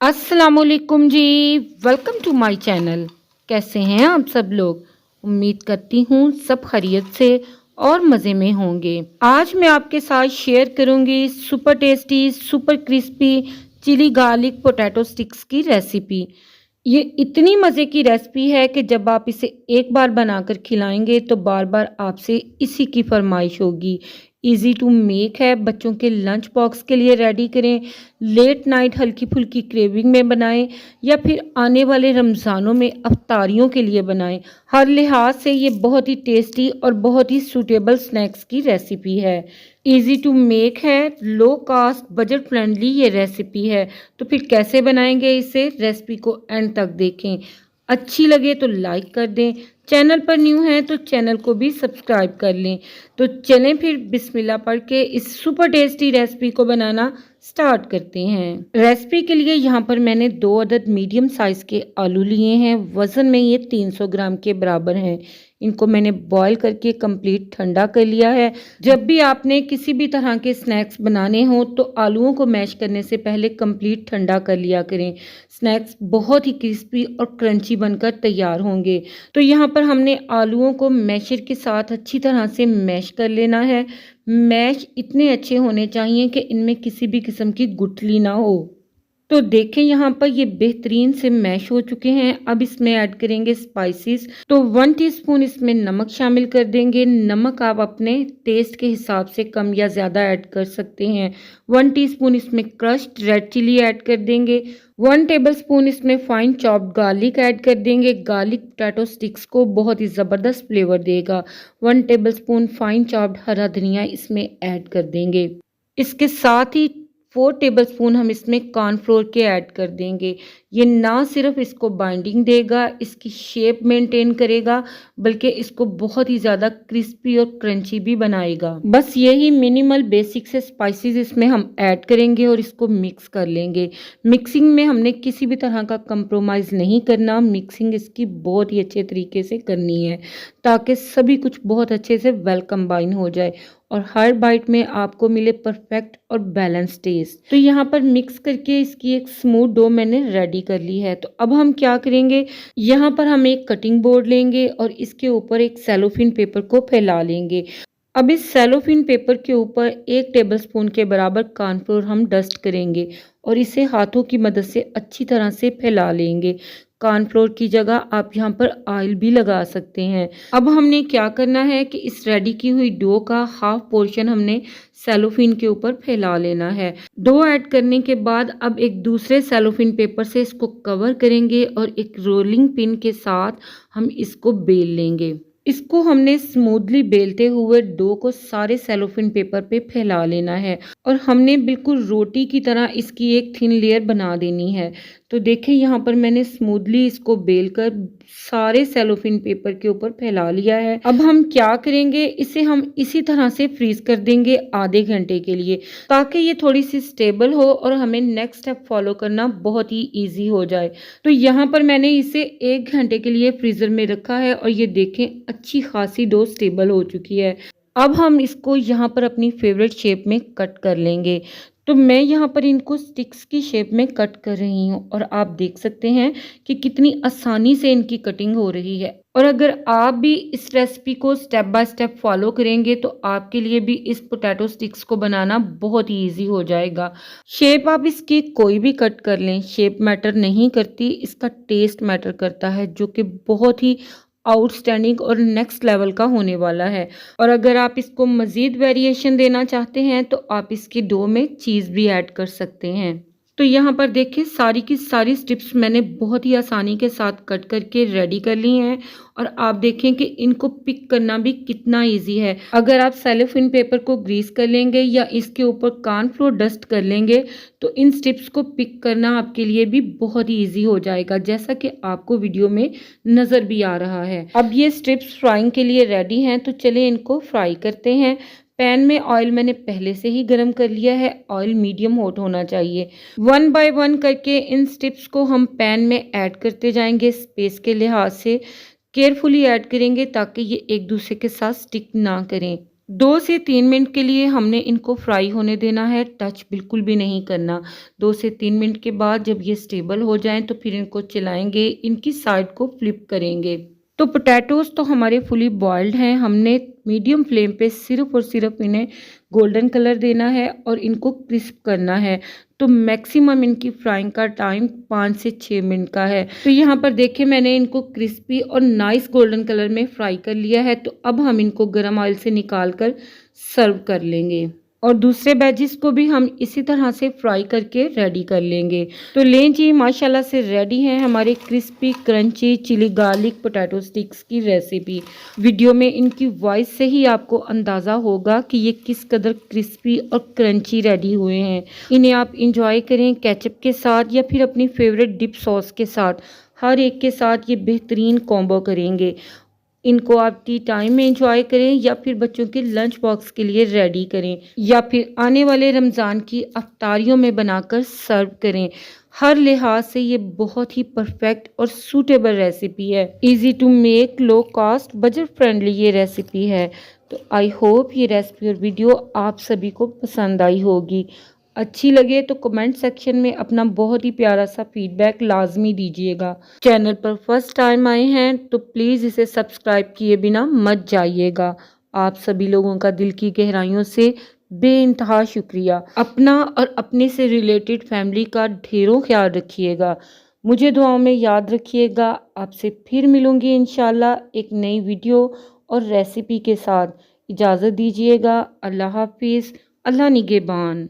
अस्सलामुअलैकुम जी। Welcome to my channel. कैसे हैं आप सब लोग? उम्मीद करती हूँ सब खैरियत से और मज़े में होंगे। आज मैं आपके साथ शेयर करूँगी super tasty super crispy chilli garlic potato sticks की रेसिपी। ये इतनी मज़े की रेसिपी है कि जब आप इसे एक बार बनाकर खिलाएंगे तो बार बार आपसे इसी की फरमाइश होगी। इजी टू मेक है, बच्चों के लंच बॉक्स के लिए रेडी करें, लेट नाइट हल्की फुल्की क्रेविंग में बनाएं या फिर आने वाले रमज़ानों में अफ्तारियों के लिए बनाएं। हर लिहाज से ये बहुत ही टेस्टी और बहुत ही सूटेबल स्नैक्स की रेसिपी है। इजी टू मेक है, लो कास्ट बजट फ्रेंडली ये रेसिपी है। तो फिर कैसे बनाएंगे इसे, रेसिपी को एंड तक देखें। अच्छी लगे तो लाइक कर दें, चैनल पर न्यू हैं तो चैनल को भी सब्सक्राइब कर लें। तो चलें फिर बिस्मिल्लाह पढ़ के इस सुपर टेस्टी रेसिपी को बनाना स्टार्ट करते हैं। रेसिपी के लिए यहाँ पर मैंने 2 अदद मीडियम साइज़ के आलू लिए हैं। वज़न में ये 300 ग्राम के बराबर हैं। इनको मैंने बॉईल करके कंप्लीट ठंडा कर लिया है। जब भी आपने किसी भी तरह के स्नैक्स बनाने हो तो आलूओं को मैश करने से पहले कंप्लीट ठंडा कर लिया करें। स्नैक्स बहुत ही क्रिस्पी और क्रंची बनकर तैयार होंगे। तो यहाँ पर हमने आलूओं को मैशर के साथ अच्छी तरह से मैश कर लेना है। मैश इतने अच्छे होने चाहिए कि इनमें किसी भी किस्म की गुठली ना हो। तो देखें यहाँ पर ये बेहतरीन से मैश हो चुके हैं। अब इसमें ऐड करेंगे स्पाइसेस। तो 1 टीस्पून इसमें नमक शामिल कर देंगे। नमक आप अपने टेस्ट के हिसाब से कम या ज़्यादा ऐड कर सकते हैं। 1 टीस्पून इसमें क्रश्ड रेड चिली ऐड कर देंगे। 1 टेबलस्पून इसमें फाइन चॉप्ड गार्लिक ऐड कर देंगे। गार्लिक पोटैटो स्टिक्स को बहुत ही ज़बरदस्त फ्लेवर देगा। 1 टेबलस्पून फाइन चॉप्ड हरा धनिया इसमें ऐड कर देंगे। इसके साथ ही 4 टेबलस्पून हम इसमें कॉर्नफ्लोर के ऐड कर देंगे। ये ना सिर्फ इसको बाइंडिंग देगा, इसकी शेप मेंटेन करेगा, बल्कि इसको बहुत ही ज़्यादा क्रिस्पी और क्रंची भी बनाएगा। बस यही मिनिमल बेसिक से स्पाइसेस इसमें हम ऐड करेंगे और इसको मिक्स कर लेंगे। मिक्सिंग में हमने किसी भी तरह का कंप्रोमाइज़ नहीं करना। मिक्सिंग इसकी बहुत ही अच्छे तरीके से करनी है ताकि सभी कुछ बहुत अच्छे से वेल कंबाइन हो जाए और हर बाइट में आपको मिले परफेक्ट और बैलेंस टेस्ट। तो यहाँ पर मिक्स करके इसकी एक स्मूथ डो मैंने रेडी कर ली है। तो अब हम क्या करेंगे, यहाँ पर हम एक कटिंग बोर्ड लेंगे और इसके ऊपर एक सेलोफिन पेपर को फैला लेंगे। अब इस सेलोफिन पेपर के ऊपर 1 टेबलस्पून के बराबर कॉर्नफ्लोर हम डस्ट करेंगे और इसे हाथों की मदद से अच्छी तरह से फैला लेंगे। कॉर्नफ्लोर की जगह आप यहाँ पर ऑयल भी लगा सकते हैं। अब हमने क्या करना है कि इस रेडी की हुई डो का हाफ पोर्शन हमने सेलोफिन के ऊपर फैला लेना है। डो ऐड करने के बाद अब एक दूसरे सेलोफिन पेपर से इसको कवर करेंगे और एक रोलिंग पिन के साथ हम इसको बेल लेंगे। इसको हमने स्मूथली बेलते हुए डो को सारे सेलोफिन पेपर पे फैला लेना है और हमने बिल्कुल रोटी की तरह इसकी एक थिन लेयर बना देनी है। तो देखें यहाँ पर मैंने स्मूथली इसको बेलकर सारे सेलोफिन पेपर के ऊपर फैला लिया है। अब हम क्या करेंगे, इसे हम इसी तरह से फ्रीज कर देंगे आधे घंटे के लिए ताकि ये थोड़ी सी स्टेबल हो और हमें नेक्स्ट स्टेप फॉलो करना बहुत ही ईजी हो जाए। तो यहाँ पर मैंने इसे 1 घंटे के लिए फ्रीज़र में रखा है और ये देखें अच्छी खासी डो स्टेबल हो चुकी है। अब हम इसको यहाँ पर अपनी फेवरेट शेप में कट कर लेंगे। तो मैं यहाँ पर इनको स्टिक्स की शेप में कट कर रही हूँ और आप देख सकते हैं कि कितनी आसानी से इनकी कटिंग हो रही है। और अगर आप भी इस रेसिपी को स्टेप बाय स्टेप फॉलो करेंगे तो आपके लिए भी इस पोटैटो स्टिक्स को बनाना बहुत ही ईजी हो जाएगा। शेप आप इसकी कोई भी कट कर लें, शेप मैटर नहीं करती, इसका टेस्ट मैटर करता है जो कि बहुत ही आउटस्टैंडिंग और नेक्स्ट लेवल का होने वाला है। और अगर आप इसको मज़ीद वेरिएशन देना चाहते हैं तो आप इसकी डो में चीज़ भी ऐड कर सकते हैं। तो यहाँ पर देखिए सारी की सारी स्ट्रिप्स मैंने बहुत ही आसानी के साथ कट करके रेडी कर ली हैं और आप देखें कि इनको पिक करना भी कितना इजी है। अगर आप सेलोफिन पेपर को ग्रीस कर लेंगे या इसके ऊपर कॉर्नफ्लोर डस्ट कर लेंगे तो इन स्ट्रिप्स को पिक करना आपके लिए भी बहुत ही ईजी हो जाएगा, जैसा कि आपको वीडियो में नज़र भी आ रहा है। अब ये स्ट्रिप्स फ्राइंग के लिए रेडी हैं, तो चलिए इनको फ्राई करते हैं। पैन में ऑयल मैंने पहले से ही गर्म कर लिया है। ऑयल मीडियम हॉट होना चाहिए। 1 बाय 1 करके इन स्टिप्स को हम पैन में ऐड करते जाएंगे। स्पेस के लिहाज से केयरफुली ऐड करेंगे ताकि ये एक दूसरे के साथ स्टिक ना करें। 2 से 3 मिनट के लिए हमने इनको फ्राई होने देना है, टच बिल्कुल भी नहीं करना। 2 से 3 मिनट के बाद जब ये स्टेबल हो जाएं तो फिर इनको चलाएंगे, इनकी साइड को फ्लिप करेंगे। तो पोटैटोज़ तो हमारे फुली बॉइल्ड हैं, हमने मीडियम फ्लेम पे सिर्फ और सिर्फ इन्हें गोल्डन कलर देना है और इनको क्रिस्प करना है। तो मैक्सिमम इनकी फ्राइंग का टाइम 5 से 6 मिनट का है। तो यहाँ पर देखिए मैंने इनको क्रिस्पी और नाइस गोल्डन कलर में फ्राई कर लिया है। तो अब हम इनको गर्म ऑयल से निकाल कर सर्व कर लेंगे और दूसरे वेजिस को भी हम इसी तरह से फ्राई करके रेडी कर लेंगे। तो लें जी, माशाल्लाह से रेडी है हमारे crispy crunchy chilli garlic potato sticks की रेसिपी। वीडियो में इनकी वॉइस से ही आपको अंदाज़ा होगा कि ये किस कदर क्रिस्पी और क्रंची रेडी हुए हैं। इन्हें आप इंजॉय करें केचप के साथ या फिर अपनी फेवरेट डिप सॉस के साथ, हर एक के साथ ये बेहतरीन कॉम्बो करेंगे। इनको आप टी टाइम में एंजॉय करें या फिर बच्चों के लंच बॉक्स के लिए रेडी करें या फिर आने वाले रमज़ान की अफ्तारियों में बनाकर सर्व करें। हर लिहाज से ये बहुत ही परफेक्ट और सूटेबल रेसिपी है। Easy to make, low cost, budget friendly ये रेसिपी है। तो आई होप ये रेसिपी और वीडियो आप सभी को पसंद आई होगी। अच्छी लगे तो कमेंट सेक्शन में अपना बहुत ही प्यारा सा फीडबैक लाजमी दीजिएगा। चैनल पर फर्स्ट टाइम आए हैं तो प्लीज़ इसे सब्सक्राइब किए बिना मत जाइएगा। आप सभी लोगों का दिल की गहराइयों से बेइंतहा शुक्रिया। अपना और अपने से रिलेटेड फैमिली का ढेरों ख्याल रखिएगा। मुझे दुआओं में याद रखिएगा। आपसे फिर मिलूंगी इंशाल्लाह एक नई वीडियो और रेसिपी के साथ। इजाज़त दीजिएगा। अल्लाह हाफिज़। अल्लाह निगहबान।